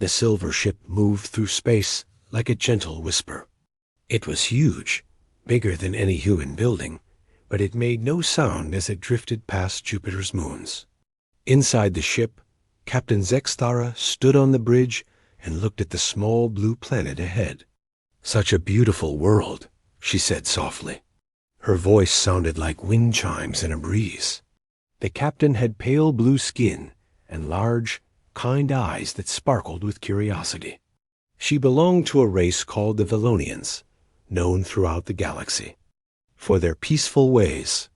The silver ship moved through space like a gentle whisper. It was huge, bigger than any human building, but it made no sound as it drifted past Jupiter's moons. Inside the ship, Captain Zexthara stood on the bridge and looked at the small blue planet ahead. "Such a beautiful world," she said softly. Her voice sounded like wind chimes in a breeze. The captain had pale blue skin and large, kind eyes that sparkled with curiosity. She belonged to a race called the Velonians, known throughout the galaxy for their peaceful ways.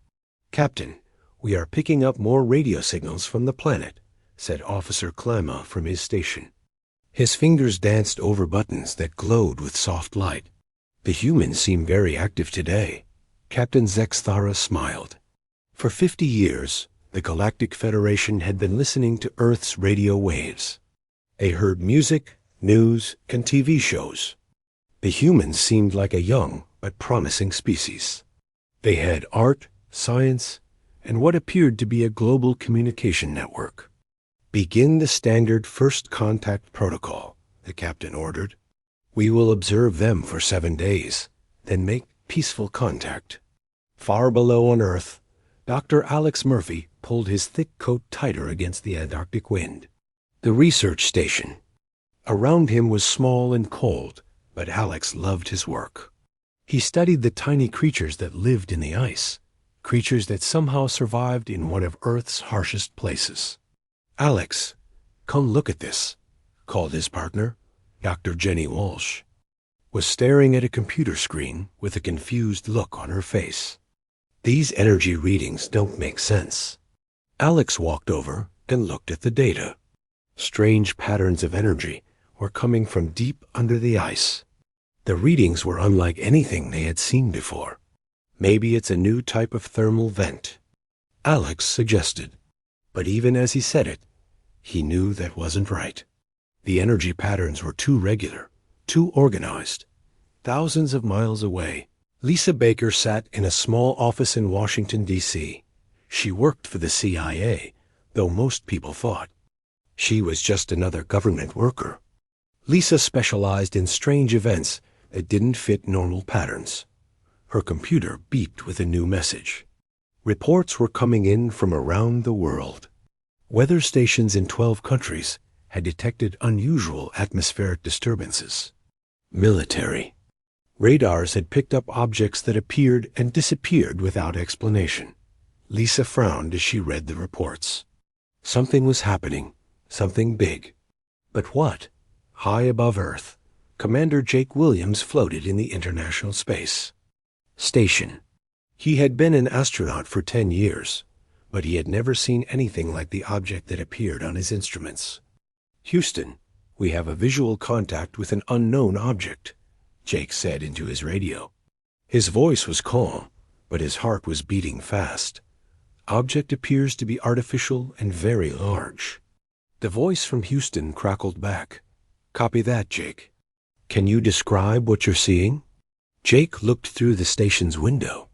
"Captain, we are picking up more radio signals from the planet," said Officer Klama from his station. His fingers danced over buttons that glowed with soft light. "The humans seem very active today." Captain Zexthara smiled. For 50 years, the Galactic Federation had been listening to Earth's radio waves. They heard music, news, and TV shows. The humans seemed like a young but promising species. They had art, science, and what appeared to be a global communication network. "Begin the standard first contact protocol," the captain ordered. "We will observe them for 7 days, then make peaceful contact." Far below on Earth, Dr. Alex Murphy pulled his thick coat tighter against the Antarctic wind. The research station. Around him was small and cold, but Alex loved his work. He studied the tiny creatures that lived in the ice, creatures that somehow survived in one of Earth's harshest places. "Alex, come look at this," called his partner. Dr. Jenny Walsh was staring at a computer screen with a confused look on her face. "These energy readings don't make sense." Alex walked over and looked at the data. Strange patterns of energy were coming from deep under the ice. The readings were unlike anything they had seen before. "Maybe it's a new type of thermal vent," Alex suggested. But even as he said it, he knew that wasn't right. The energy patterns were too regular, too organized. Thousands of miles away, Lisa Baker sat in a small office in Washington, D.C. She worked for the CIA, though most people thought she was just another government worker. Lisa specialized in strange events that didn't fit normal patterns. Her computer beeped with a new message. Reports were coming in from around the world. Weather stations in 12 countries had detected unusual atmospheric disturbances. Military radars had picked up objects that appeared and disappeared without explanation. Lisa frowned as she read the reports. Something was happening, something big. But what? High above Earth, Commander Jake Williams floated in the International Space Station. He had been an astronaut for 10 years, but he had never seen anything like the object that appeared on his instruments. "Houston, we have a visual contact with an unknown object," Jake said into his radio. His voice was calm, but his heart was beating fast. "Object appears to be artificial and very large." The voice from Houston crackled back. "Copy that, Jake. Can you describe what you're seeing?" Jake looked through the station's window.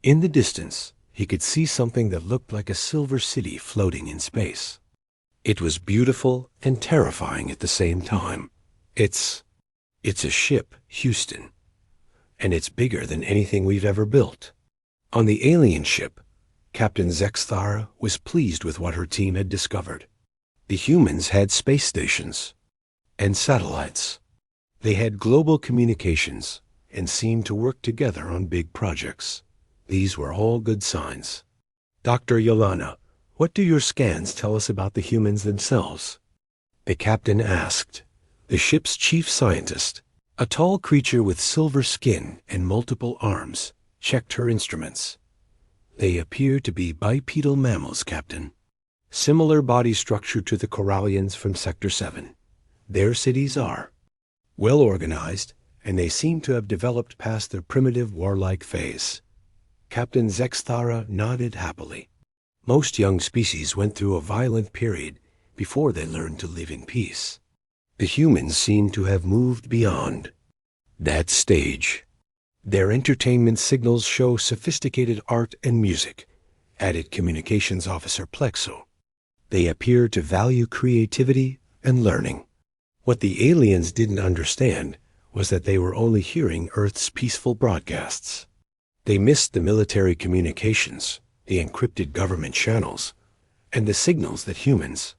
In the distance, he could see something that looked like a silver city floating in space. It was beautiful and terrifying at the same time. It's a ship, Houston, and it's bigger than anything we've ever built." On the alien ship, Captain Zexthara was pleased with what her team had discovered. The humans had space stations and satellites. They had global communications and seemed to work together on big projects. These were all good signs. "Dr. Yolana, what do your scans tell us about the humans themselves?" the captain asked. The ship's chief scientist, a tall creature with silver skin and multiple arms, checked her instruments. "They appear to be bipedal mammals, Captain. Similar body structure to the Corallians from Sector 7. Their cities are well organized, and they seem to have developed past their primitive warlike phase." Captain Zexthara nodded happily. Most young species went through a violent period before they learned to live in peace. The humans seem to have moved beyond that stage. "Their entertainment signals show sophisticated art and music," added Communications Officer Plexo. "They appear to value creativity and learning." What the aliens didn't understand was that they were only hearing Earth's peaceful broadcasts. They missed the military communications, the encrypted government channels, and the signals that humans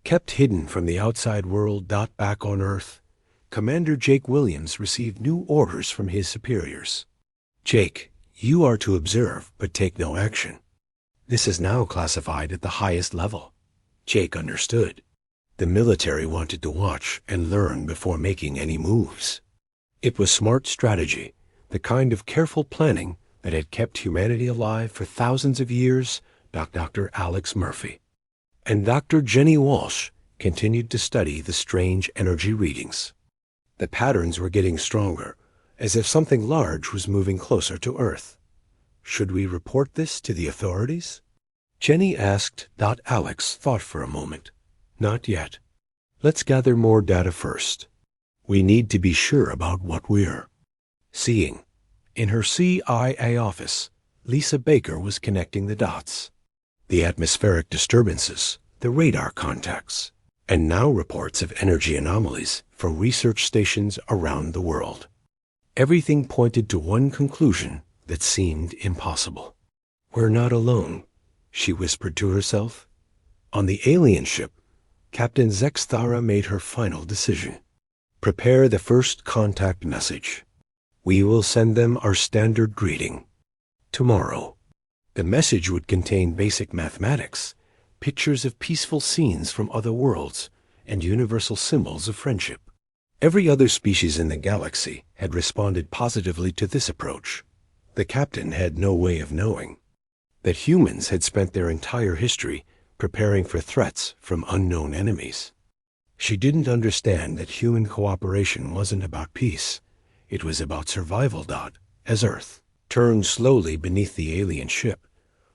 kept hidden from the outside world. Back on Earth, Commander Jake Williams received new orders from his superiors. Jake, you are to observe but take no action. This is now classified at the highest level. Jake understood. The military wanted to watch and learn before making any moves. It was smart strategy, the kind of careful planning that had kept humanity alive for thousands of years. Dr. Alex Murphy and Dr. Jenny Walsh continued to study the strange energy readings. The patterns were getting stronger, as if something large was moving closer to Earth. Should we report this to the authorities? Jenny asked. Alex thought for a moment. Not yet. Let's gather more data first. We need to be sure about what we're seeing. In her CIA office, Lisa Baker was connecting the dots. The atmospheric disturbances, the radar contacts, and now reports of energy anomalies from research stations around the world. Everything pointed to one conclusion that seemed impossible. We're not alone, she whispered to herself. On the alien ship, Captain Zexthara made her final decision. Prepare the first contact message. We will send them our standard greeting. Tomorrow. The message would contain basic mathematics, pictures of peaceful scenes from other worlds, and universal symbols of friendship. Every other species in the galaxy had responded positively to this approach. The captain had no way of knowing that humans had spent their entire history preparing for threats from unknown enemies. She didn't understand that human cooperation wasn't about peace. It was about survival. As Earth turned slowly beneath the alien ship,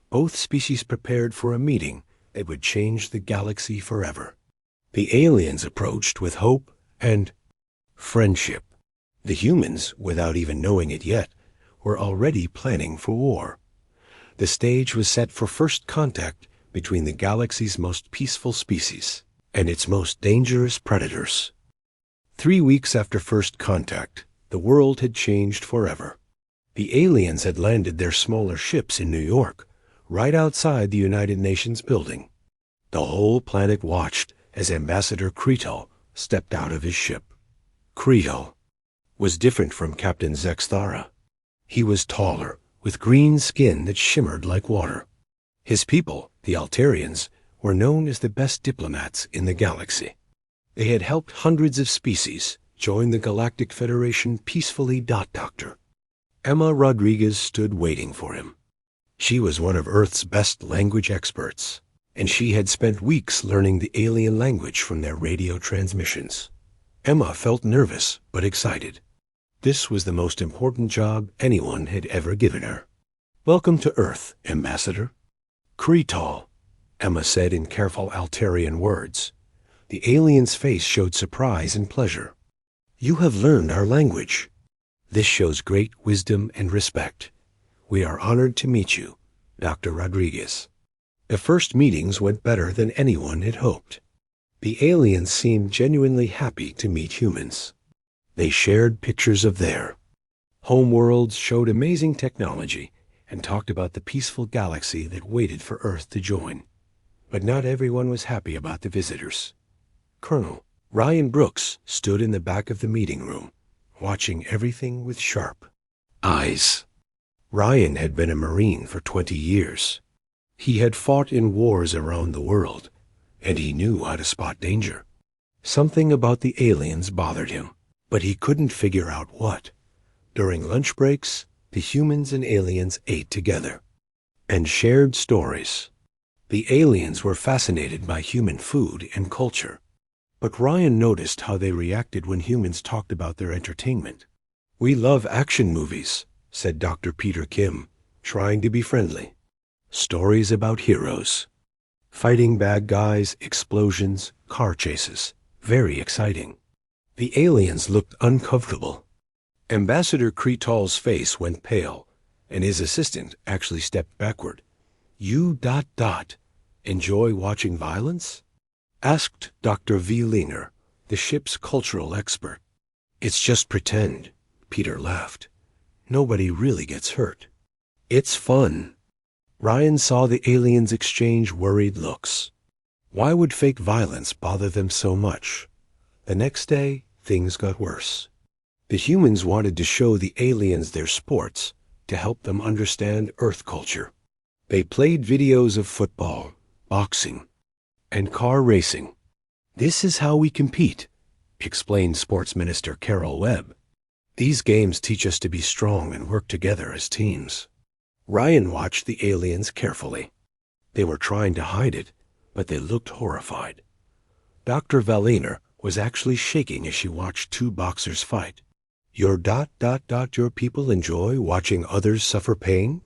both species prepared for a meeting that would change the galaxy forever. The aliens approached with hope and friendship. The humans, without even knowing it yet, were already planning for war. The stage was set for first contact between the galaxy's most peaceful species and its most dangerous predators. 3 weeks after first contact, the world had changed forever. The aliens had landed their smaller ships in New York, right outside the United Nations building. The whole planet watched as Ambassador Cretal stepped out of his ship. Cretal was different from Captain Zexthara. He was taller, with green skin that shimmered like water. His people, the Altarians, were known as the best diplomats in the galaxy. They had helped hundreds of species join the Galactic Federation peacefully. Doctor Emma Rodriguez stood waiting for him. She was one of Earth's best language experts, and she had spent weeks learning the alien language from their radio transmissions. Emma felt nervous but excited. This was the most important job anyone had ever given her. Welcome to Earth, Ambassador. Cretal, Emma said in careful Altarian words. The alien's face showed surprise and pleasure. You have learned our language. This shows great wisdom and respect. We are honored to meet you, Dr. Rodriguez. The first meetings went better than anyone had hoped. The aliens seemed genuinely happy to meet humans. They shared pictures of their homeworlds, showed amazing technology, and talked about the peaceful galaxy that waited for Earth to join. But not everyone was happy about the visitors. Colonel Ryan Brooks stood in the back of the meeting room, watching everything with sharp eyes. Ryan had been a Marine for 20 years. He had fought in wars around the world, and he knew how to spot danger. Something about the aliens bothered him, but he couldn't figure out what. During lunch breaks, the humans and aliens ate together and shared stories. The aliens were fascinated by human food and culture, but Ryan noticed how they reacted when humans talked about their entertainment. We love action movies, said Dr. Peter Kim, trying to be friendly. Stories about heroes. Fighting bad guys, explosions, car chases. Very exciting. The aliens looked uncomfortable. Ambassador Cretal's face went pale, and his assistant actually stepped backward. You ... enjoy watching violence? Asked Dr. V. Linger, the ship's cultural expert. It's just pretend, Peter laughed. Nobody really gets hurt. It's fun. Ryan saw the aliens exchange worried looks. Why would fake violence bother them so much? The next day, things got worse. The humans wanted to show the aliens their sports to help them understand Earth culture. They played videos of football, boxing, and car racing. This is how we compete, explained Sports Minister Carol Webb. These games teach us to be strong and work together as teams. Ryan watched the aliens carefully. They were trying to hide it, but they looked horrified. Dr. Valiner was actually shaking as she watched two boxers fight. Your people enjoy watching others suffer pain?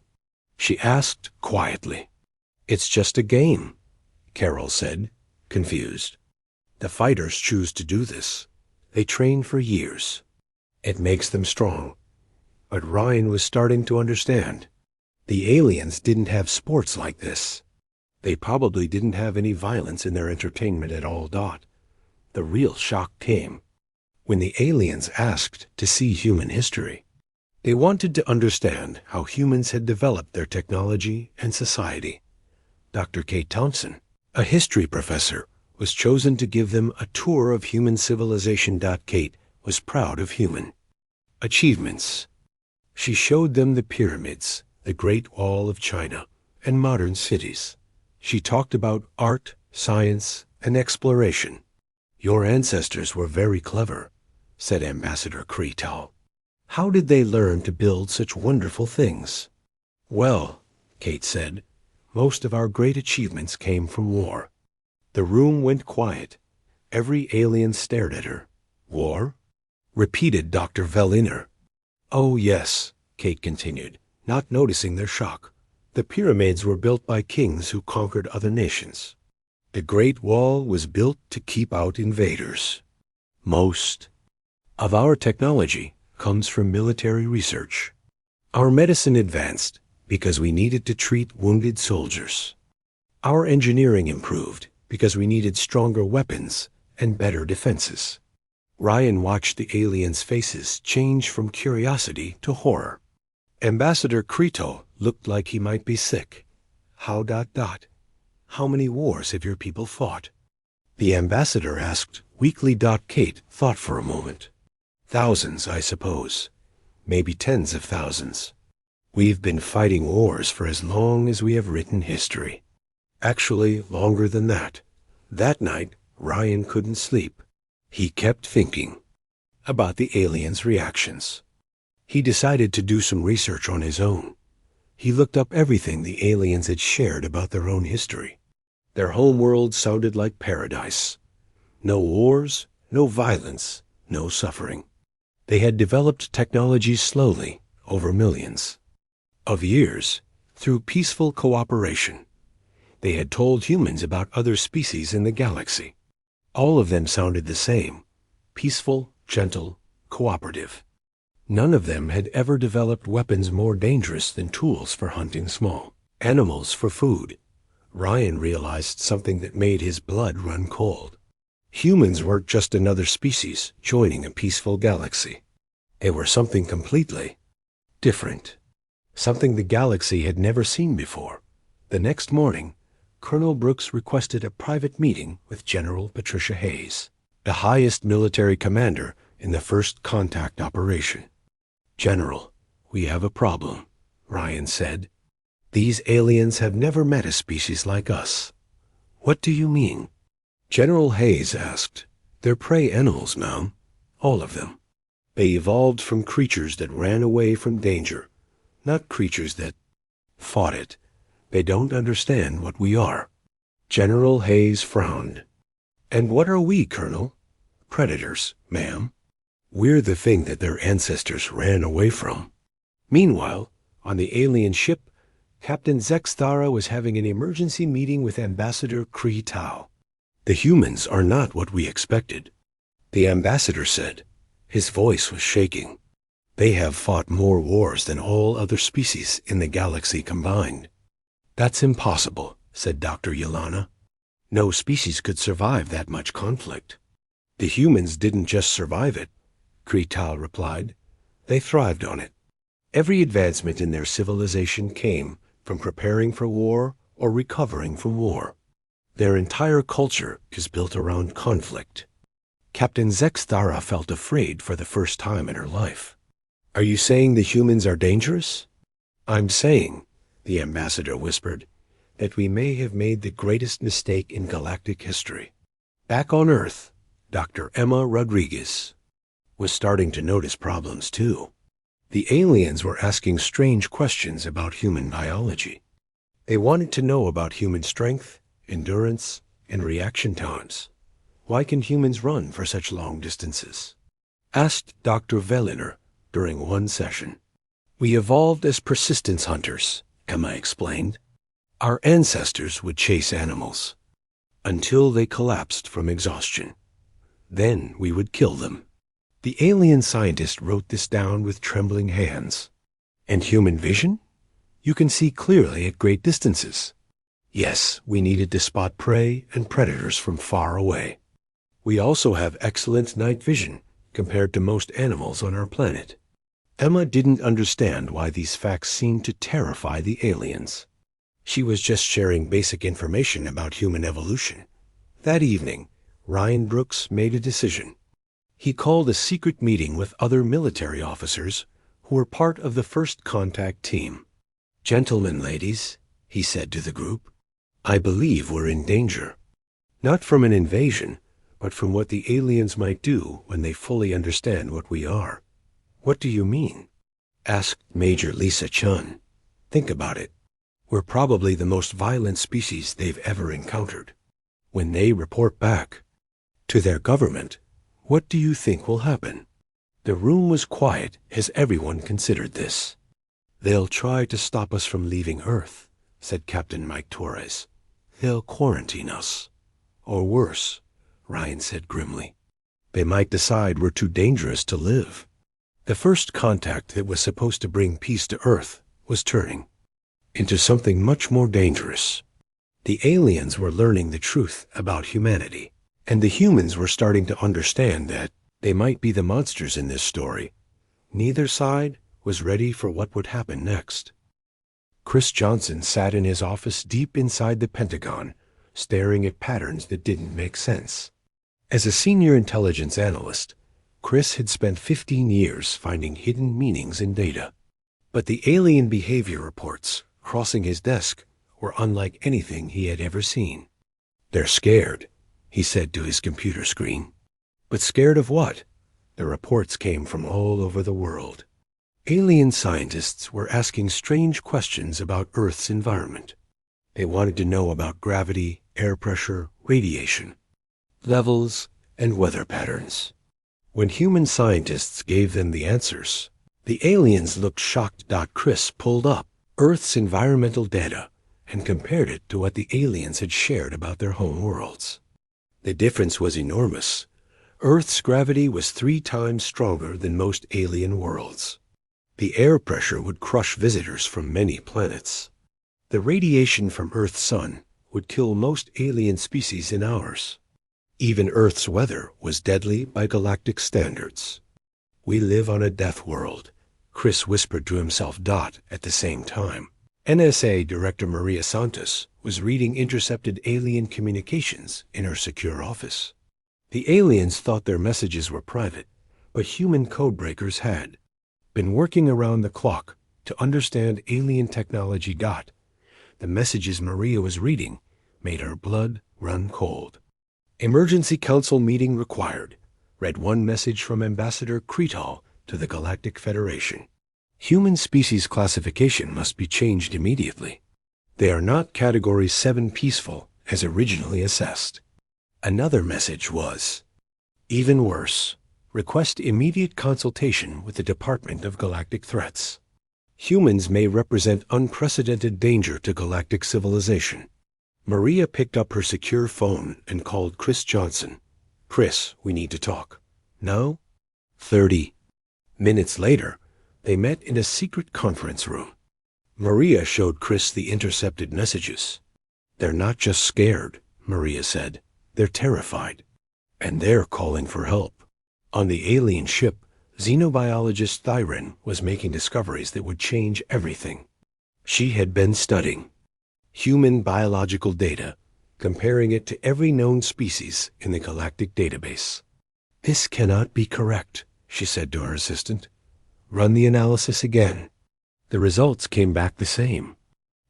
She asked quietly. It's just a game, Carol said, confused. The fighters choose to do this. They train for years. It makes them strong. But Ryan was starting to understand. The aliens didn't have sports like this. They probably didn't have any violence in their entertainment at all. The real shock came when the aliens asked to see human history. They wanted to understand how humans had developed their technology and society. Dr. Kate Thompson, a history professor, was chosen to give them a tour of human civilization. Kate was proud of human achievements. She showed them the pyramids, the Great Wall of China, and modern cities. She talked about art, science, and exploration. Your ancestors were very clever, said Ambassador Kreetal. How did they learn to build such wonderful things? Well, Kate said, most of our great achievements came from war. The room went quiet. Every alien stared at her. War? Repeated Dr. Valiner. Oh, yes, Kate continued, not noticing their shock. The pyramids were built by kings who conquered other nations. The Great Wall was built to keep out invaders. Most of our technology comes from military research. Our medicine advanced because we needed to treat wounded soldiers. Our engineering improved because we needed stronger weapons and better defenses. Ryan watched the aliens' faces change from curiosity to horror. Ambassador Kreetal looked like he might be sick. How? How many wars have your people fought? The ambassador asked weakly. Kate thought for a moment. Thousands, I suppose. Maybe tens of thousands. We've been fighting wars for as long as we have written history. Actually, longer than that. That night, Ryan couldn't sleep. He kept thinking about the aliens' reactions. He decided to do some research on his own. He looked up everything the aliens had shared about their own history. Their homeworld sounded like paradise. No wars, no violence, no suffering. They had developed technology slowly, over millions of years, through peaceful cooperation. They had told humans about other species in the galaxy. All of them sounded the same: peaceful, gentle, cooperative. None of them had ever developed weapons more dangerous than tools for hunting small animals for food. Ryan realized something that made his blood run cold. Humans weren't just another species joining a peaceful galaxy. They were something completely different. Something the galaxy had never seen before. The next morning, Colonel Brooks requested a private meeting with General Patricia Hayes, the highest military commander in the first contact operation. General, we have a problem, Ryan said. These aliens have never met a species like us. What do you mean? General Hayes asked. They're prey animals, ma'am. All of them. They evolved from creatures that ran away from danger, not creatures that fought it. They don't understand what we are. General Hayes frowned. And what are we, Colonel? Predators, ma'am. We're the thing that their ancestors ran away from. Meanwhile, on the alien ship, Captain Zexthara was having an emergency meeting with Ambassador Kreetal. The humans are not what we expected, the ambassador said. His voice was shaking. They have fought more wars than all other species in the galaxy combined. That's impossible, said Dr. Yelana. No species could survive that much conflict. The humans didn't just survive it, Krital replied. They thrived on it. Every advancement in their civilization came from preparing for war or recovering from war. Their entire culture is built around conflict. Captain Zexthara felt afraid for the first time in her life. Are you saying the humans are dangerous? I'm saying, the ambassador whispered, that we may have made the greatest mistake in galactic history. Back on Earth, Dr. Emma Rodriguez was starting to notice problems too. The aliens were asking strange questions about human biology. They wanted to know about human strength, endurance, and reaction times. Why can humans run for such long distances? Asked Dr. Veliner during one session. We evolved as persistence hunters, Emma explained. Our ancestors would chase animals until they collapsed from exhaustion. Then we would kill them. The alien scientist wrote this down with trembling hands. And human vision? You can see clearly at great distances. Yes, we needed to spot prey and predators from far away. We also have excellent night vision compared to most animals on our planet. Emma didn't understand why these facts seemed to terrify the aliens. She was just sharing basic information about human evolution. That evening, Ryan Brooks made a decision. He called a secret meeting with other military officers who were part of the first contact team. Gentlemen, ladies, he said to the group, I believe we're in danger. Not from an invasion, but from what the aliens might do when they fully understand what we are. What do you mean? Asked Major Lisa Chun. Think about it. We're probably the most violent species they've ever encountered. When they report back to their government, what do you think will happen? The room was quiet as everyone considered this. They'll try to stop us from leaving Earth, said Captain Mike Torres. They'll quarantine us. Or worse, Ryan said grimly. They might decide we're too dangerous to live. The first contact that was supposed to bring peace to Earth was turning into something much more dangerous. The aliens were learning the truth about humanity, and the humans were starting to understand that they might be the monsters in this story. Neither side was ready for what would happen next. Chris Johnson sat in his office deep inside the Pentagon, staring at patterns that didn't make sense. As a senior intelligence analyst, Chris had spent 15 years finding hidden meanings in data. But the alien behavior reports crossing his desk were unlike anything he had ever seen. They're scared, he said to his computer screen. But scared of what? The reports came from all over the world. Alien scientists were asking strange questions about Earth's environment. They wanted to know about gravity, air pressure, radiation levels, and weather patterns. When human scientists gave them the answers, the aliens looked shocked. Chris pulled up Earth's environmental data and compared it to what the aliens had shared about their home worlds. The difference was enormous. Earth's gravity was 3 times stronger than most alien worlds. The air pressure would crush visitors from many planets. The radiation from Earth's sun would kill most alien species in ours. Even Earth's weather was deadly by galactic standards. We live on a death world, Chris whispered to himself. At the same time, NSA Director Maria Santos was reading intercepted alien communications in her secure office. The aliens thought their messages were private, but human codebreakers had been working around the clock to understand alien technology. The messages Maria was reading made her blood run cold. Emergency Council meeting required, read one message from Ambassador Krital to the Galactic Federation. Human species classification must be changed immediately. They are not Category 7 peaceful as originally assessed. Another message was, even worse, request immediate consultation with the Department of Galactic Threats. Humans may represent unprecedented danger to galactic civilization. Maria picked up her secure phone and called Chris Johnson. Chris, we need to talk. No? 30 minutes later, they met in a secret conference room. Maria showed Chris the intercepted messages. They're not just scared, Maria said. They're terrified. and they're calling for help. On the alien ship, xenobiologist Thyrin was making discoveries that would change everything. She had been studying human biological data, comparing it to every known species in the galactic database. "This cannot be correct," she said to her assistant. "Run the analysis again." The results came back the same.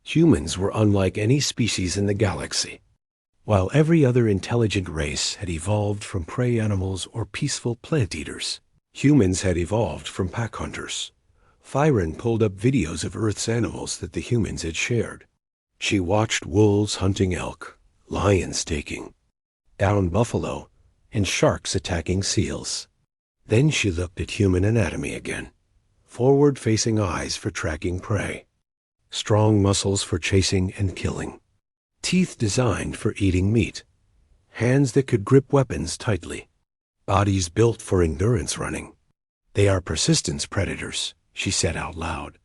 Humans were unlike any species in the galaxy. While every other intelligent race had evolved from prey animals or peaceful plant eaters, humans had evolved from pack hunters. Thyrin pulled up videos of Earth's animals that the humans had shared. She watched wolves hunting elk, lions taking down buffalo, and sharks attacking seals. Then she looked at human anatomy again. Forward-facing eyes for tracking prey, strong muscles for chasing and killing, teeth designed for eating meat, hands that could grip weapons tightly, bodies built for endurance running. "They are persistence predators," she said out loud.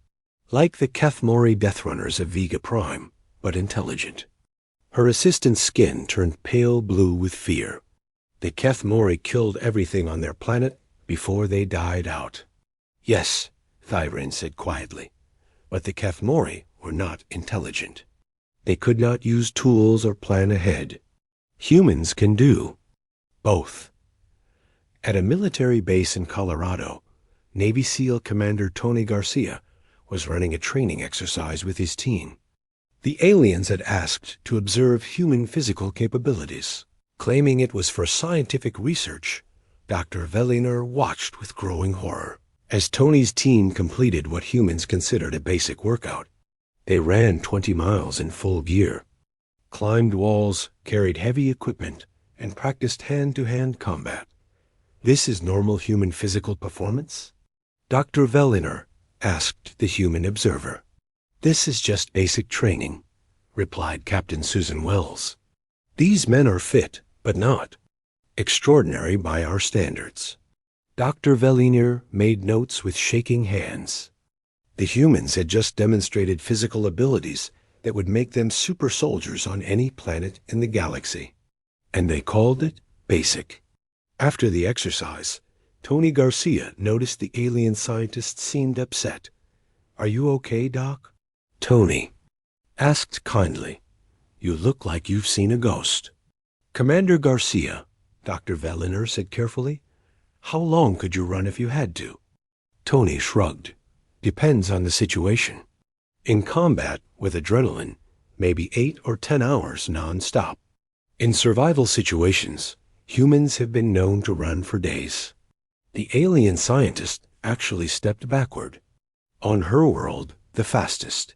"Like the Kethmori Deathrunners of Vega Prime, but intelligent." Her assistant's skin turned pale blue with fear. The Kethmori killed everything on their planet before they died out. "Yes," Thyrin said quietly, "but the Kethmori were not intelligent. They could not use tools or plan ahead. Humans can do both." At a military base in Colorado, Navy SEAL Commander Tony Garcia was running a training exercise with his team. The aliens had asked to observe human physical capabilities. Claiming it was for scientific research, Dr. Veliner watched with growing horror as Tony's team completed what humans considered a basic workout. They ran 20 miles in full gear, climbed walls, carried heavy equipment, and practiced hand-to-hand combat. "This is normal human physical performance?" Dr. Veliner asked the human observer. "This is just basic training," replied Captain Susan Wells. "These men are fit, but not extraordinary by our standards." Dr. Veliner made notes with shaking hands. The humans had just demonstrated physical abilities that would make them super soldiers on any planet in the galaxy. And they called it basic. After the exercise, Tony Garcia noticed the alien scientist seemed upset. "Are you okay, Doc?" Tony asked kindly. "You look like you've seen a ghost." "Commander Garcia," Dr. Veliner said carefully, "how long could you run if you had to?" Tony shrugged. "Depends on the situation. In combat, with adrenaline, maybe 8 or 10 hours non-stop. In survival situations, humans have been known to run for days." The alien scientist actually stepped backward. On her world, the fastest,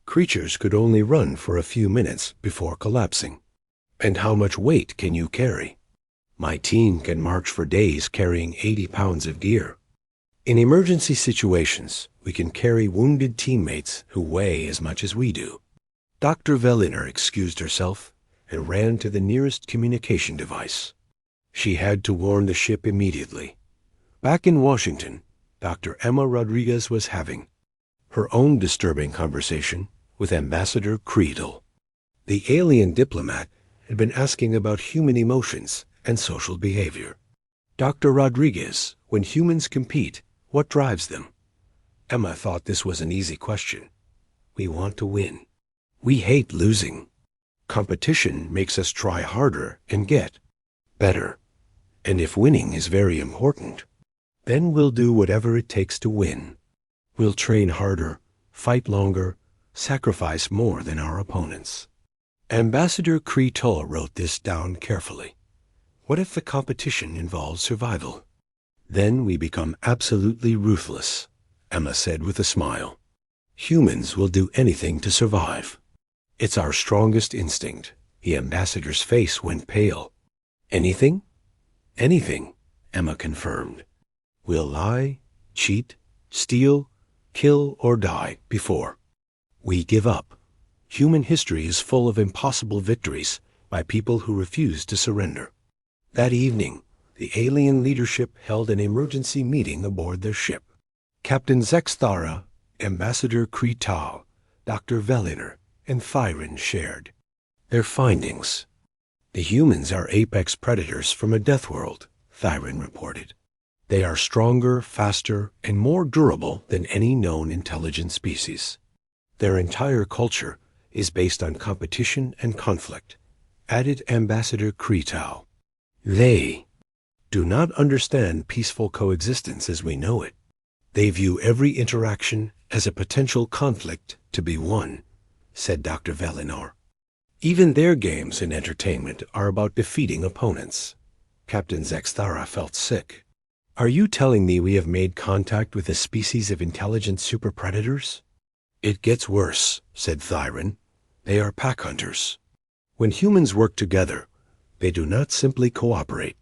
creatures could only run for a few minutes before collapsing. "And how much weight can you carry?" "My team can march for days carrying 80 pounds of gear. In emergency situations, we can carry wounded teammates who weigh as much as we do." Dr. Veliner excused herself and ran to the nearest communication device. She had to warn the ship immediately. Back in Washington, Dr. Emma Rodriguez was having her own disturbing conversation with Ambassador Creedle. The alien diplomat had been asking about human emotions and social behavior. "Dr. Rodriguez, when humans compete, what drives them?" Emma thought this was an easy question. "We want to win. We hate losing. Competition makes us try harder and get better. And if winning is very important, then we'll do whatever it takes to win. We'll train harder, fight longer, sacrifice more than our opponents." Ambassador Creedle wrote this down carefully. "What if the competition involves survival?" "Then we become absolutely ruthless," Emma said with a smile. "Humans will do anything to survive. It's our strongest instinct." The ambassador's face went pale. "Anything?" "Anything," Emma confirmed. "We'll lie, cheat, steal, kill, or die before we give up. Human history is full of impossible victories by people who refuse to surrender." That evening, the alien leadership held an emergency meeting aboard their ship. Captain Zexthara, Ambassador Creedle, Dr. Veliner, and Thyrin shared their findings. The humans are apex predators from a death world, Thyron reported. They are stronger, faster, and more durable than any known intelligent species. Their entire culture is based on competition and conflict, added Ambassador Kreetow. They do not understand peaceful coexistence as we know it. They view every interaction as a potential conflict to be won, said Dr. Valinor. Even their games and entertainment are about defeating opponents. Captain Zexthara felt sick. Are you telling me we have made contact with a species of intelligent super predators? It gets worse, said Thyron. They are pack hunters. When humans work together, they do not simply cooperate.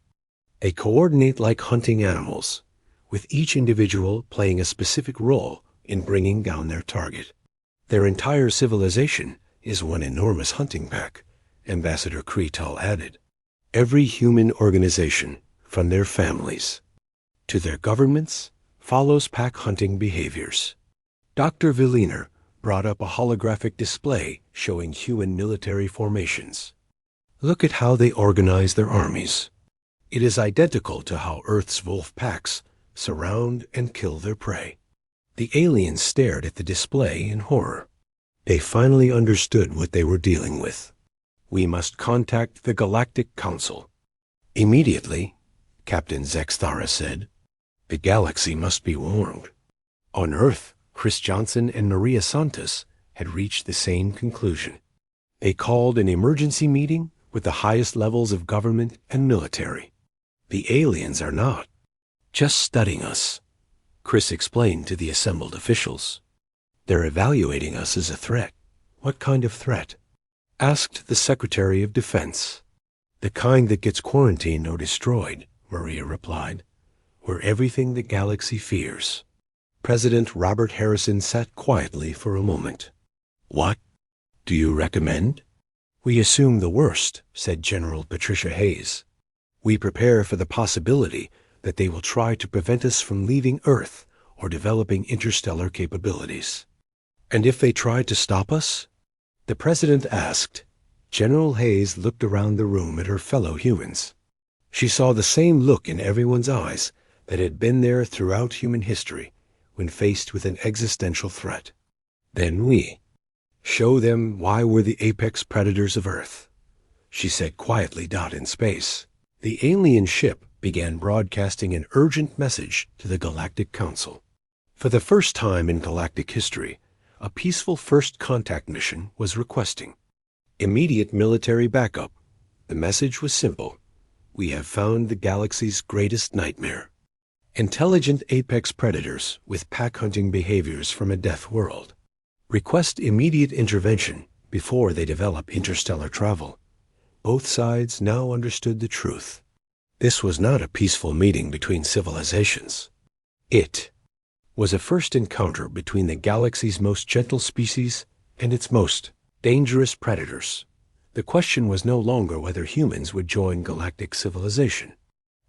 They coordinate like hunting animals, with each individual playing a specific role in bringing down their target. Their entire civilization is one enormous hunting pack, Ambassador Kreetow added. Every human organization, from their families to their governments, follows pack hunting behaviors. Dr. Viliner brought up a holographic display showing human military formations. Look at how they organize their armies. It is identical to how Earth's wolf packs surround and kill their prey. The aliens stared at the display in horror. They finally understood what they were dealing with. We must contact the Galactic Council. Immediately, Captain Zexthara said. The galaxy must be warned. On Earth, Chris Johnson and Maria Santos had reached the same conclusion. They called an emergency meeting with the highest levels of government and military. The aliens are not just studying us, Chris explained to the assembled officials. They're evaluating us as a threat. What kind of threat? Asked the Secretary of Defense. The kind that gets quarantined or destroyed, Maria replied. We're everything the galaxy fears. President Robert Harrison sat quietly for a moment. What do you recommend? We assume the worst, said General Patricia Hayes. We prepare for the possibility that they will try to prevent us from leaving Earth or developing interstellar capabilities. And if they try to stop us? The President asked. General Hayes looked around the room at her fellow humans. She saw the same look in everyone's eyes that had been there throughout human history when faced with an existential threat. Then we show them why we're the apex predators of Earth, she said quietly out in space. The alien ship began broadcasting an urgent message to the Galactic Council. For the first time in galactic history, a peaceful first contact mission was requesting immediate military backup. The message was simple. We have found the galaxy's greatest nightmare. Intelligent apex predators with pack-hunting behaviors from a death world. Request immediate intervention before they develop interstellar travel. Both sides now understood the truth. This was not a peaceful meeting between civilizations. It was a first encounter between the galaxy's most gentle species and its most dangerous predators. The question was no longer whether humans would join galactic civilization.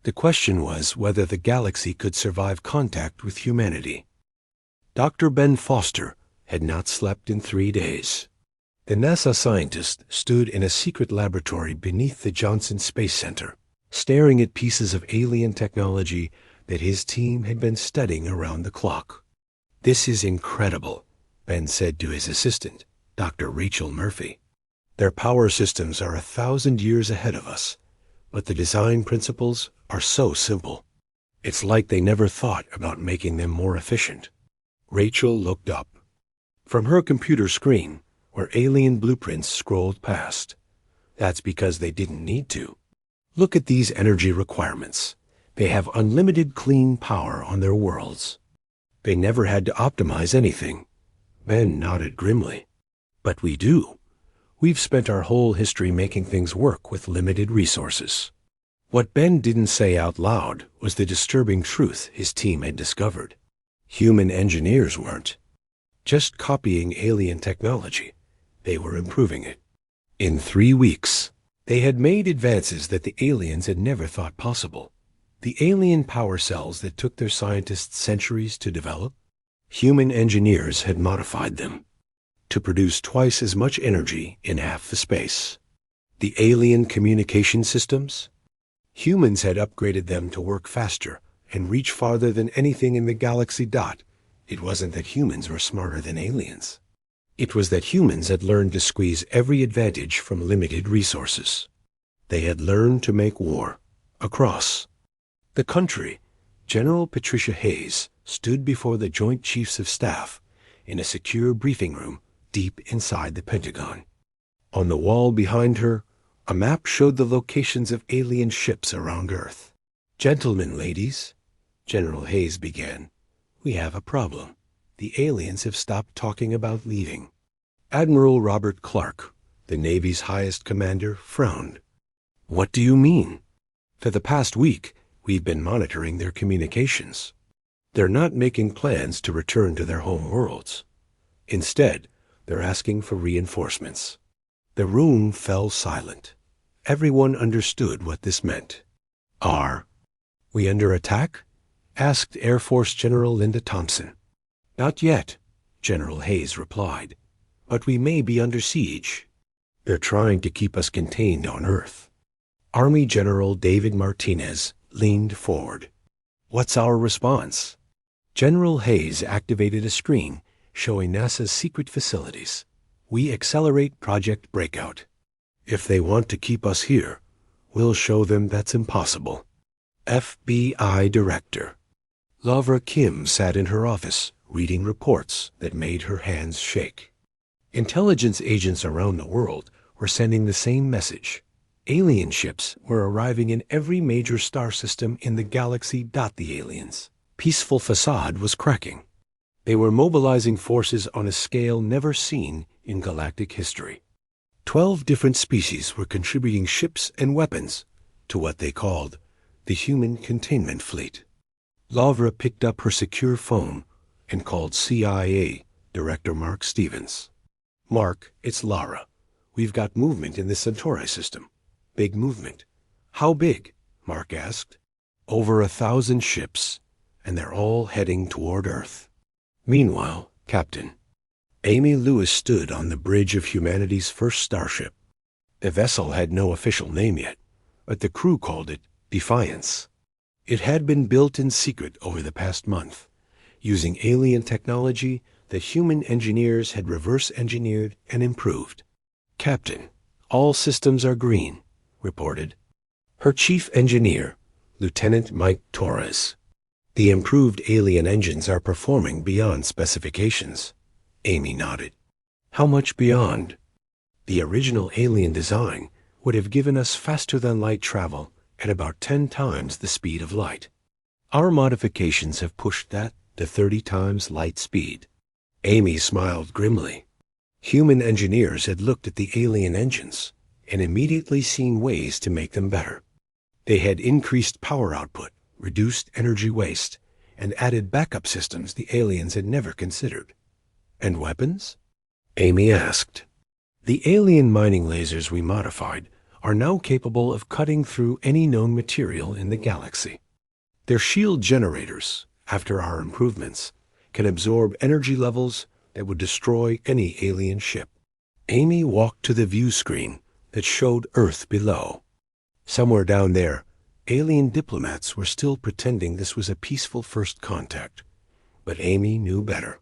The question was whether the galaxy could survive contact with humanity. Dr. Ben Foster had not slept in 3 days. The NASA scientist stood in a secret laboratory beneath the Johnson Space Center, staring at pieces of alien technology that his team had been studying around the clock. This is incredible, Ben said to his assistant, Dr. Rachel Murphy. Their power systems are 1,000 years ahead of us, but the design principles are so simple. It's like they never thought about making them more efficient. Rachel looked up. From her computer screen, where alien blueprints scrolled past. That's because they didn't need to. Look at these energy requirements. They have unlimited clean power on their worlds. They never had to optimize anything. Ben nodded grimly. But we do. We've spent our whole history making things work with limited resources. What Ben didn't say out loud was the disturbing truth his team had discovered. Human engineers weren't just copying alien technology. They were improving it. In 3 weeks, they had made advances that the aliens had never thought possible. The alien power cells that took their scientists centuries to develop, human engineers had modified them to produce twice as much energy in half the space. The alien communication systems? Humans had upgraded them to work faster and reach farther than anything in the galaxy. It wasn't that humans were smarter than aliens. It was that humans had learned to squeeze every advantage from limited resources. They had learned to make war. Across the country, General Patricia Hayes stood before the Joint Chiefs of Staff in a secure briefing room deep inside the Pentagon. On the wall behind her, a map showed the locations of alien ships around Earth. "Gentlemen, ladies," General Hayes began, "we have a problem. The aliens have stopped talking about leaving." Admiral Robert Clark, the Navy's highest commander, frowned. "What do you mean?" "For the past week, we've been monitoring their communications. They're not making plans to return to their home worlds. Instead, they're asking for reinforcements." The room fell silent. Everyone understood what this meant. "Are we under attack?" asked Air Force General Linda Thompson. "Not yet," General Hayes replied, "but we may be under siege. They're trying to keep us contained on Earth." Army General David Martinez leaned forward. "What's our response?" General Hayes activated a screen showing NASA's secret facilities. "We accelerate Project Breakout. If they want to keep us here, we'll show them that's impossible." FBI Director Lavra Kim sat in her office, reading reports that made her hands shake. Intelligence agents around the world were sending the same message. Alien ships were arriving in every major star system in the galaxy. The aliens' peaceful facade was cracking. They were mobilizing forces on a scale never seen in galactic history. 12 different species were contributing ships and weapons to what they called the Human Containment Fleet. Lavra picked up her secure phone and called CIA Director Mark Stevens. "Mark, it's Lara. We've got movement in the Centauri system. Big movement." "How big?" Mark asked. "Over 1,000 ships, and they're all heading toward Earth." Meanwhile, Captain Amy Lewis stood on the bridge of humanity's first starship. The vessel had no official name yet, but the crew called it Defiance. It had been built in secret over the past month, using alien technology that human engineers had reverse-engineered and improved. "Captain, all systems are green," reported her chief engineer, Lieutenant Mike Torres. "The improved alien engines are performing beyond specifications." Amy nodded. "How much beyond?" "The original alien design would have given us faster-than-light travel at about 10 times the speed of light. Our modifications have pushed that to 30 times light speed." Amy smiled grimly. Human engineers had looked at the alien engines and immediately seen ways to make them better. They had increased power output, reduced energy waste, and added backup systems the aliens had never considered. "And weapons?" Amy asked. "The alien mining lasers we modified are now capable of cutting through any known material in the galaxy. Their shield generators, after our improvements, can absorb energy levels that would destroy any alien ship." Amy walked to the view screen that showed Earth below. Somewhere down there, alien diplomats were still pretending this was a peaceful first contact. But Amy knew better.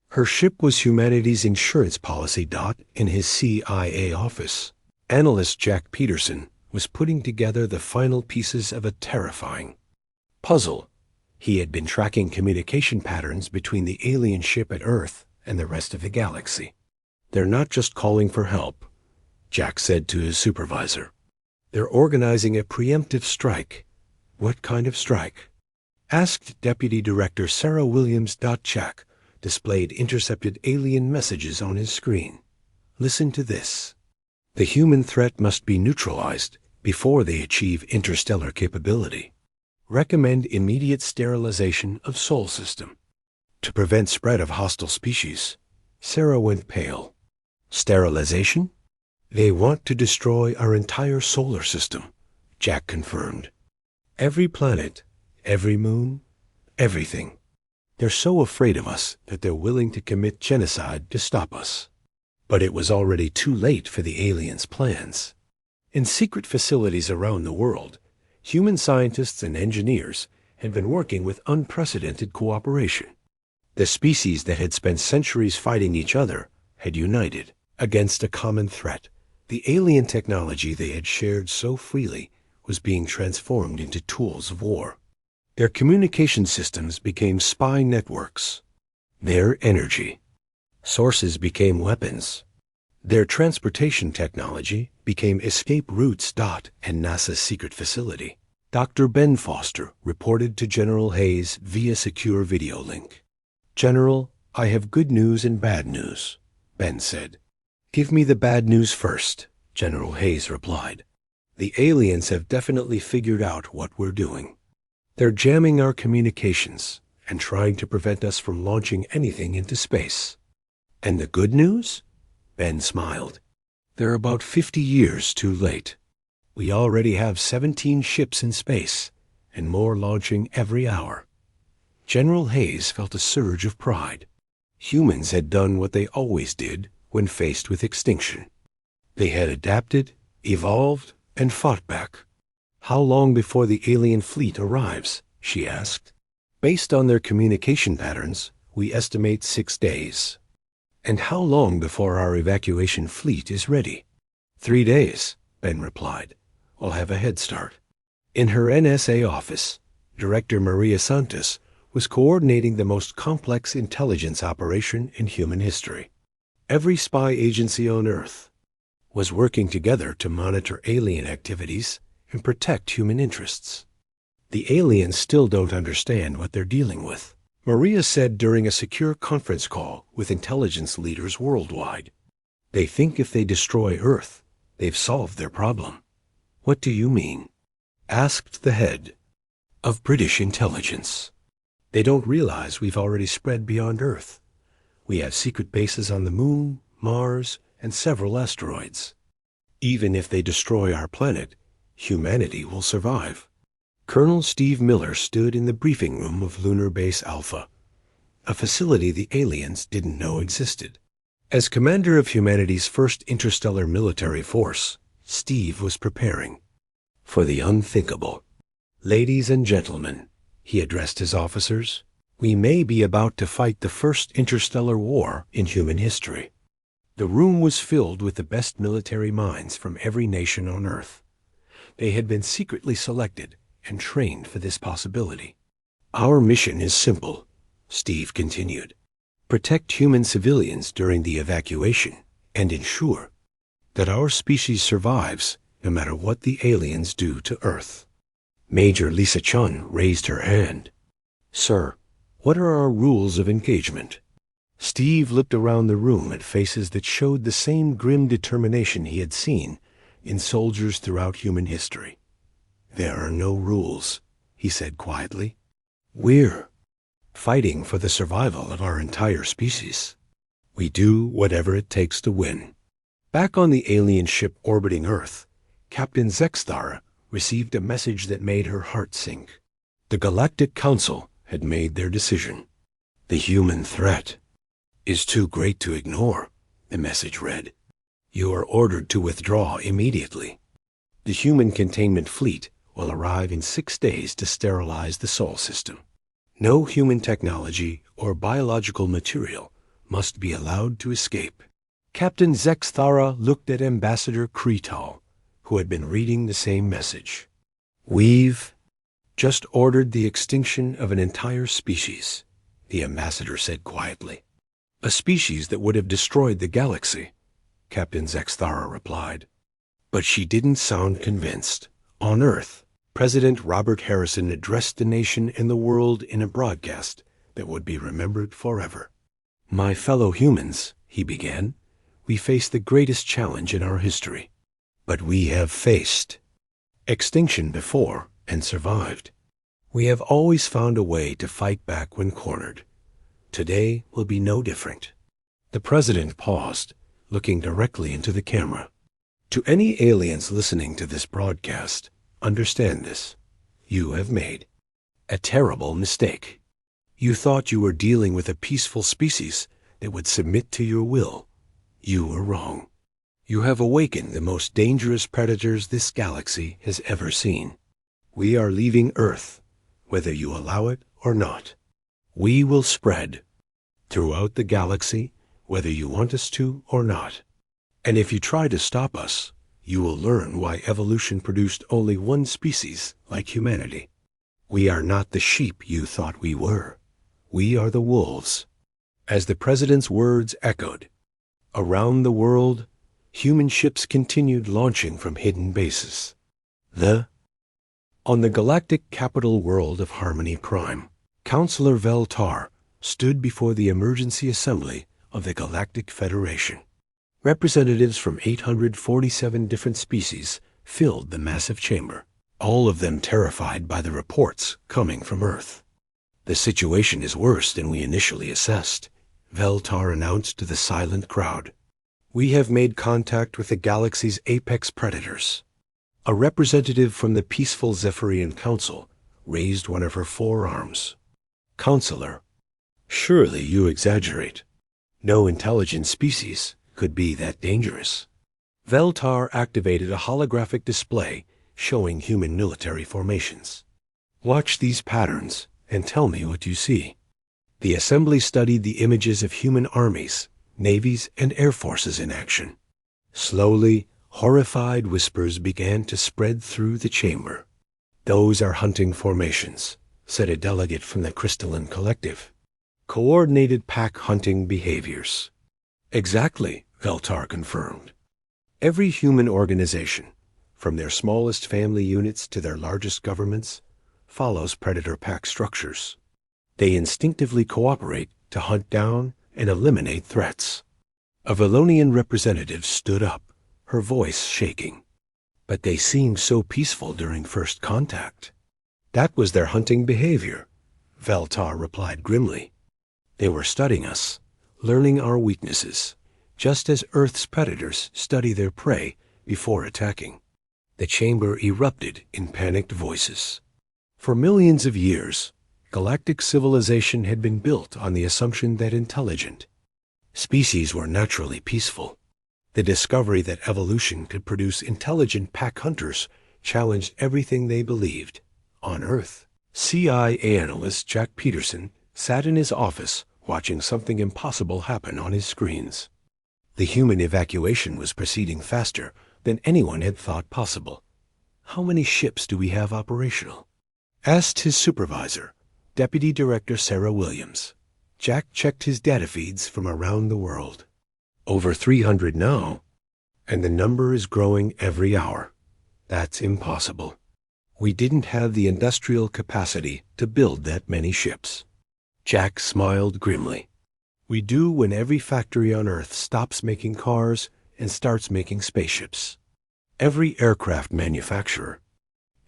Her ship was humanity's insurance policy. In his CIA office, analyst Jack Peterson was putting together the final pieces of a terrifying puzzle. He had been tracking communication patterns between the alien ship at Earth and the rest of the galaxy. "They're not just calling for help," Jack said to his supervisor. "They're organizing a preemptive strike." "What kind of strike?" asked Deputy Director Sarah Williams. Jack displayed intercepted alien messages on his screen. "Listen to this. The human threat must be neutralized before they achieve interstellar capability. Recommend immediate sterilization of Sol system. To prevent spread of hostile species." Sarah went pale. "Sterilization? They want to destroy our entire solar system," Jack confirmed. "Every planet, every moon, everything. They're so afraid of us that they're willing to commit genocide to stop us." But it was already too late for the aliens' plans. In secret facilities around the world, human scientists and engineers had been working with unprecedented cooperation. The species that had spent centuries fighting each other had united against a common threat. The alien technology they had shared so freely was being transformed into tools of war. Their communication systems became spy networks. Their energy sources became weapons. Their transportation technology became escape routes. And NASA's secret facility. Dr. Ben Foster reported to General Hayes via secure video link. "General, I have good news and bad news," Ben said. "Give me the bad news first," General Hayes replied. "The aliens have definitely figured out what we're doing. They're jamming our communications and trying to prevent us from launching anything into space." "And the good news?" Ben smiled. "They're about 50 years too late. We already have 17 ships in space, and more launching every hour." General Hayes felt a surge of pride. Humans had done what they always did when faced with extinction. They had adapted, evolved, and fought back. "How long before the alien fleet arrives?" she asked. "Based on their communication patterns, we estimate 6 days." "And how long before our evacuation fleet is ready?" 3 days, Ben replied. "We'll have a head start." In her NSA office, Director Maria Santos was coordinating the most complex intelligence operation in human history. Every spy agency on Earth was working together to monitor alien activities and protect human interests. "The aliens still don't understand what they're dealing with," Maria said during a secure conference call with intelligence leaders worldwide. "They think if they destroy Earth, they've solved their problem." "What do you mean?" asked the head of British intelligence. "They don't realize we've already spread beyond Earth. We have secret bases on the Moon, Mars, and several asteroids. Even if they destroy our planet, humanity will survive." Colonel Steve Miller stood in the briefing room of Lunar Base Alpha, a facility the aliens didn't know existed. As commander of humanity's first interstellar military force, Steve was preparing for the unthinkable. "Ladies and gentlemen," he addressed his officers, "we may be about to fight the first interstellar war in human history." The room was filled with the best military minds from every nation on Earth. They had been secretly selected and trained for this possibility. "Our mission is simple," Steve continued. "Protect human civilians during the evacuation and ensure that our species survives no matter what the aliens do to Earth." Major Lisa Chun raised her hand. "Sir, what are our rules of engagement?" Steve looked around the room at faces that showed the same grim determination he had seen in soldiers throughout human history. "There are no rules," he said quietly. "We're fighting for the survival of our entire species. We do whatever it takes to win." Back on the alien ship orbiting Earth, Captain Zexthara received a message that made her heart sink. The Galactic Council had made their decision. "The human threat is too great to ignore," the message read. "You are ordered to withdraw immediately. The human containment fleet will arrive in 6 days to sterilize the Sol system. No human technology or biological material must be allowed to escape." Captain Zexthara looked at Ambassador Kretal, who had been reading the same message. "We've just ordered the extinction of an entire species," the ambassador said quietly. "A species that would have destroyed the galaxy," Captain Zexthara replied. But she didn't sound convinced. On Earth, President Robert Harrison addressed the nation and the world in a broadcast that would be remembered forever. "My fellow humans," he began, "we face the greatest challenge in our history. But we have faced extinction before and survived. We have always found a way to fight back when cornered. Today will be no different." The president paused, looking directly into the camera. "To any aliens listening to this broadcast, understand this. You have made a terrible mistake. You thought you were dealing with a peaceful species that would submit to your will. You were wrong. You have awakened the most dangerous predators this galaxy has ever seen. We are leaving Earth, whether you allow it or not. We will spread throughout the galaxy, whether you want us to or not. And if you try to stop us, you will learn why evolution produced only one species like humanity. We are not the sheep you thought we were. We are the wolves. As the president's words echoed, around the world, human ships continued launching from hidden bases. On the galactic capital world of Harmony Prime, Counselor Veltar stood before the emergency assembly of the Galactic Federation. Representatives from 847 different species filled the massive chamber, all of them terrified by the reports coming from Earth. The situation is worse than we initially assessed, Veltar announced to the silent crowd. We have made contact with the galaxy's apex predators. A representative from the peaceful Zephyrian Council raised one of her forearms. Counselor, surely you exaggerate. No intelligent species could be that dangerous. Veltar activated a holographic display showing human military formations. Watch these patterns and tell me what you see. The assembly studied the images of human armies, navies, and air forces in action. Slowly, horrified whispers began to spread through the chamber. Those are hunting formations, said a delegate from the Crystalline Collective. Coordinated pack hunting behaviors. Exactly, Veltar confirmed. Every human organization, from their smallest family units to their largest governments, follows predator pack structures. They instinctively cooperate to hunt down and eliminate threats. A Valonian representative stood up, her voice shaking. But they seemed so peaceful during first contact. That was their hunting behavior, Veltar replied grimly. They were studying us, learning our weaknesses, just as Earth's predators study their prey before attacking. The chamber erupted in panicked voices. For millions of years, galactic civilization had been built on the assumption that intelligent species were naturally peaceful. The discovery that evolution could produce intelligent pack hunters challenged everything they believed. On Earth, CIA analyst Jack Peterson sat in his office watching something impossible happen on his screens. The human evacuation was proceeding faster than anyone had thought possible. How many ships do we have operational? Asked his supervisor, Deputy Director Sarah Williams. Jack checked his data feeds from around the world. Over 300 now, and the number is growing every hour. That's impossible. We didn't have the industrial capacity to build that many ships. Jack smiled grimly. We do when every factory on Earth stops making cars and starts making spaceships. Every aircraft manufacturer,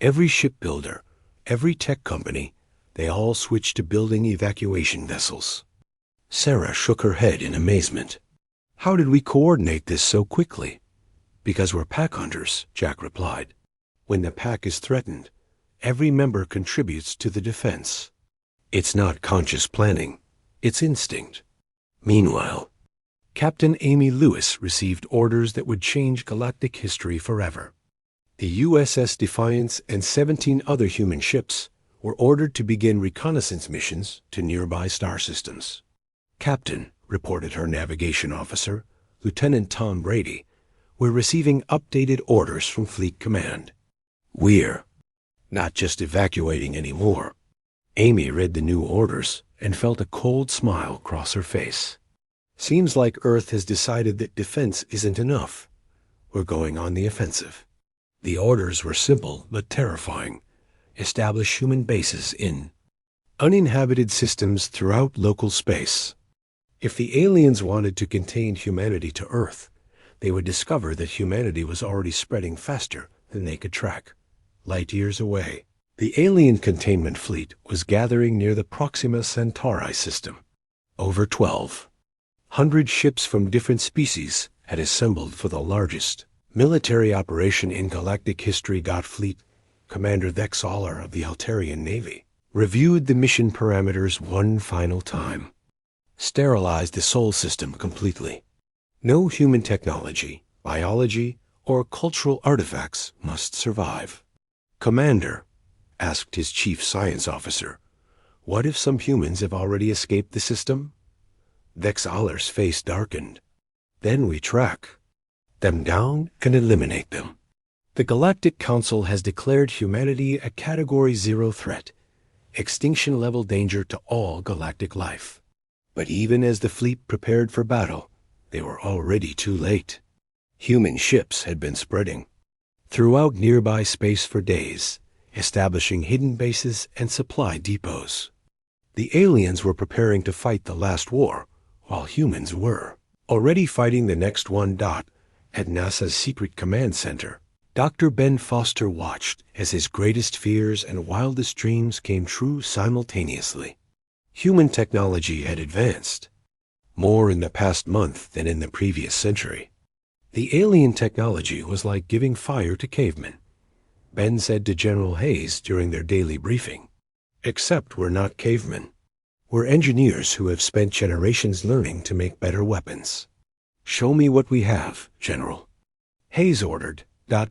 every shipbuilder, every tech company, they all switch to building evacuation vessels. Sarah shook her head in amazement. How did we coordinate this so quickly? Because we're pack hunters, Jack replied. When the pack is threatened, every member contributes to the defense. It's not conscious planning, it's instinct. Meanwhile, Captain Amy Lewis received orders that would change galactic history forever. The USS Defiance and 17 other human ships were ordered to begin reconnaissance missions to nearby star systems. Captain, reported her navigation officer, Lieutenant Tom Brady, we're receiving updated orders from Fleet Command. We're not just evacuating anymore. Amy read the new orders and felt a cold smile cross her face. Seems like Earth has decided that defense isn't enough. We're going on the offensive. The orders were simple but terrifying. Establish human bases in uninhabited systems throughout local space. If the aliens wanted to contain humanity to Earth, they would discover that humanity was already spreading faster than they could track, light years away. The alien containment fleet was gathering near the Proxima Centauri system. Over 1,200 ships from different species had assembled for the largest military operation in galactic history. Fleet Commander Vex Aller of the Altarian Navy reviewed the mission parameters one final time. Sterilized the Sol system completely. No human technology biology, or cultural artifacts must survive. "Commander," asked his chief science officer, "what if some humans have already escaped the system?" Vexaler's face darkened. "Then we track them down and eliminate them. The Galactic Council has declared humanity a Category 0 threat, extinction-level danger to all galactic life." But even as the fleet prepared for battle, they were already too late. Human ships had been spreading throughout nearby space for days, establishing hidden bases and supply depots. The aliens were preparing to fight the last war, while humans were already fighting the next one. At NASA's secret command center, Dr. Ben Foster watched as his greatest fears and wildest dreams came true simultaneously. Human technology had advanced more in the past month than in the previous century. The alien technology was like giving fire to cavemen, Ben said to General Hayes during their daily briefing. "Except we're not cavemen. We're engineers who have spent generations learning to make better weapons." "Show me what we have, General," Hayes ordered.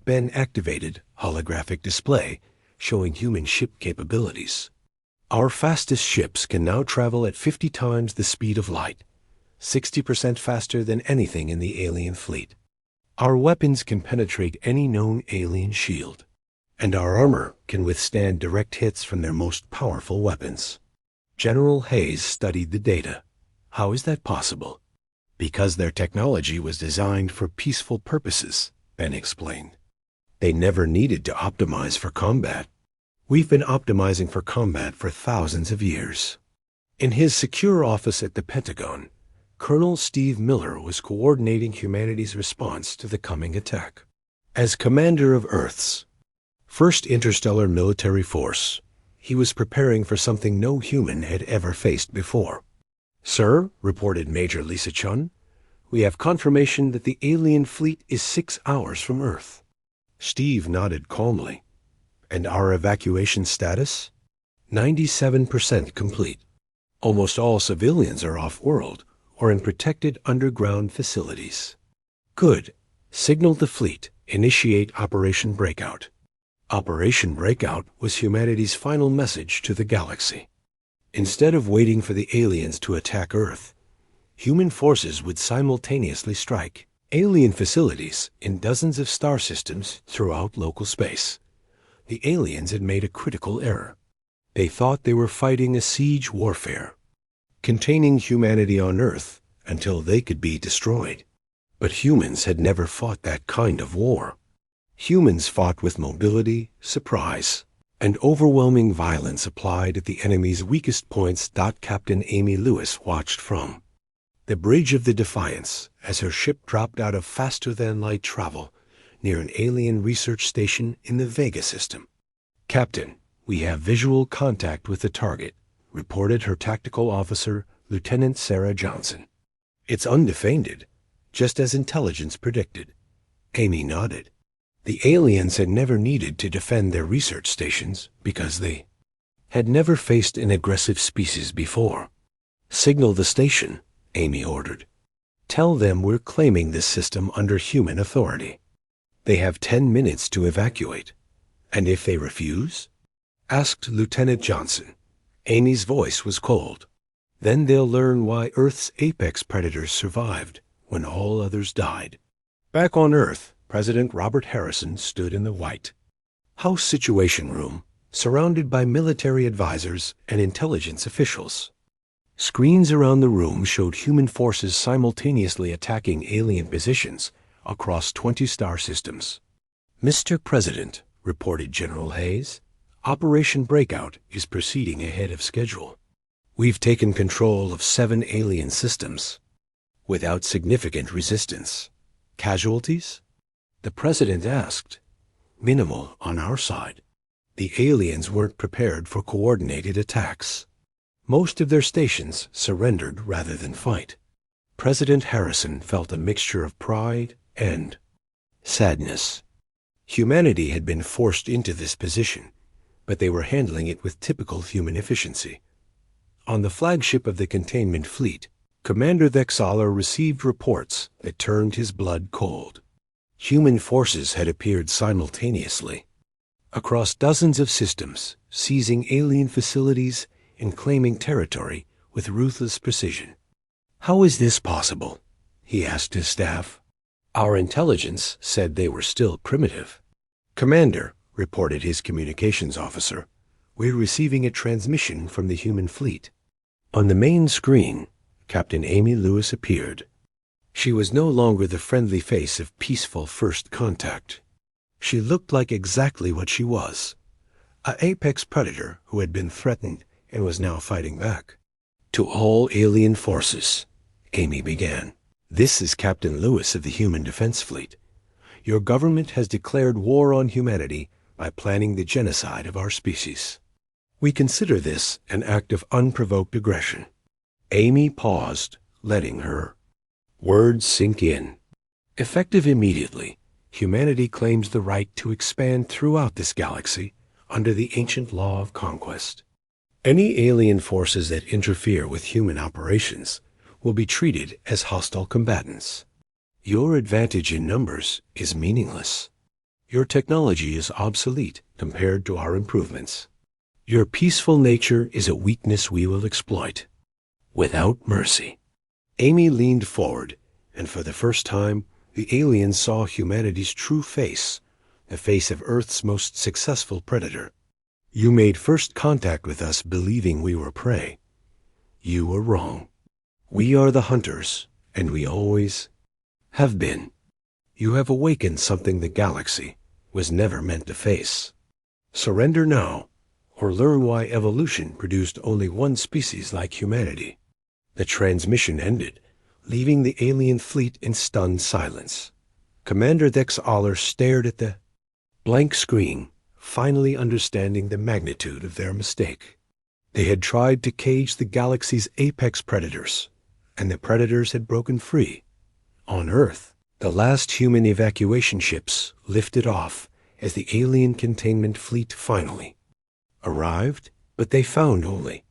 Ben activated holographic display showing human ship capabilities. "Our fastest ships can now travel at 50 times the speed of light, 60% faster than anything in the alien fleet. Our weapons can penetrate any known alien shield, and our armor can withstand direct hits from their most powerful weapons." General Hayes studied the data. "How is that possible?" "Because their technology was designed for peaceful purposes," Ben explained. "They never needed to optimize for combat. We've been optimizing for combat for thousands of years." In his secure office at the Pentagon, Colonel Steve Miller was coordinating humanity's response to the coming attack. As commander of Earth's first interstellar military force, he was preparing for something no human had ever faced before. "Sir," reported Major Lisa Chun, "we have confirmation that the alien fleet is 6 hours from Earth." Steve nodded calmly. "And our evacuation status?" 97% complete. Almost all civilians are off-world or in protected underground facilities." "Good. Signal the fleet. Initiate Operation Breakout." Operation Breakout was humanity's final message to the galaxy. Instead of waiting for the aliens to attack Earth, human forces would simultaneously strike alien facilities in dozens of star systems throughout local space. The aliens had made a critical error. They thought they were fighting a siege warfare, containing humanity on Earth until they could be destroyed. But humans had never fought that kind of war. Humans fought with mobility, surprise, and overwhelming violence applied at the enemy's weakest points. Captain Amy Lewis watched from the bridge of the Defiance as her ship dropped out of faster-than-light travel near an alien research station in the Vega system. "Captain, we have visual contact with the target," reported her tactical officer, Lieutenant Sarah Johnson. "It's undefended, just as intelligence predicted." Amy nodded. The aliens had never needed to defend their research stations because they had never faced an aggressive species before. "Signal the station," Amy ordered. "Tell them we're claiming this system under human authority. They have 10 minutes to evacuate." "And if they refuse?" asked Lieutenant Johnson. Amy's voice was cold. "Then they'll learn why Earth's apex predators survived when all others died." Back on Earth, President Robert Harrison stood in the White House Situation Room, surrounded by military advisors and intelligence officials. Screens around the room showed human forces simultaneously attacking alien positions across 20 star systems. "Mr. President," reported General Hayes, "Operation Breakout is proceeding ahead of schedule. We've taken control of 7 alien systems without significant resistance." "Casualties?" the President asked. "Minimal on our side. The aliens weren't prepared for coordinated attacks. Most of their stations surrendered rather than fight." President Harrison felt a mixture of pride and sadness. Humanity had been forced into this position, but they were handling it with typical human efficiency. On the flagship of the containment fleet, Commander Vexaler received reports that turned his blood cold. Human forces had appeared simultaneously, across dozens of systems, seizing alien facilities and claiming territory with ruthless precision. "How is this possible?" he asked his staff. "Our intelligence said they were still primitive." "Commander," reported his communications officer, "we're receiving a transmission from the human fleet." On the main screen, Captain Amy Lewis appeared. She was no longer the friendly face of peaceful first contact. She looked like exactly what she was, an apex predator who had been threatened and was now fighting back. "To all alien forces," Amy began. "This is Captain Lewis of the Human Defense Fleet. Your government has declared war on humanity by planning the genocide of our species. We consider this an act of unprovoked aggression." Amy paused, letting her words sink in. "Effective immediately, humanity claims the right to expand throughout this galaxy under the ancient law of conquest. Any alien forces that interfere with human operations will be treated as hostile combatants. Your advantage in numbers is meaningless. Your technology is obsolete compared to our improvements. Your peaceful nature is a weakness we will exploit, without mercy." Amy leaned forward, and for the first time, the aliens saw humanity's true face, the face of Earth's most successful predator. "You made first contact with us believing we were prey. You were wrong. We are the hunters, and we always have been. You have awakened something the galaxy was never meant to face. Surrender now, or learn why evolution produced only one species like humanity." The transmission ended, leaving the alien fleet in stunned silence. Commander Dex Aller stared at the blank screen, finally understanding the magnitude of their mistake. They had tried to cage the galaxy's apex predators, and the predators had broken free. On Earth, the last human evacuation ships lifted off as the alien containment fleet finally arrived, but they found only